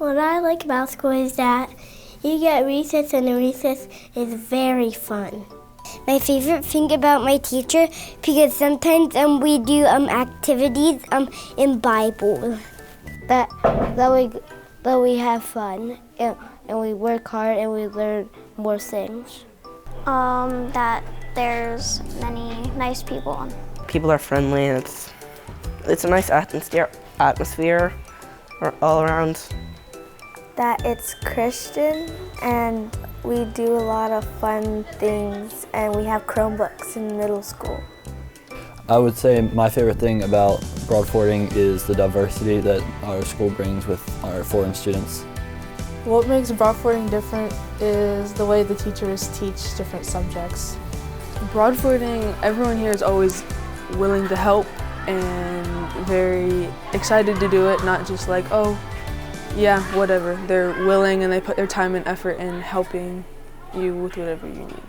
What I like about school is that you get recess, and the recess is very fun. My favorite thing about my teacher, because sometimes we do activities in Bible. That we have fun, and we work hard, and we learn more things. That there's many nice people. People are friendly, and it's a nice atmosphere all around. That it's Christian, and we do a lot of fun things, and we have Chromebooks in middle school. I would say my favorite thing about Broadfording is the diversity that our school brings with our foreign students. What makes Broadfording different is the way the teachers teach different subjects. Broadfording, everyone here is always willing to help and very excited to do it, not just like, oh, yeah, whatever. They're willing and they put their time and effort in helping you with whatever you need.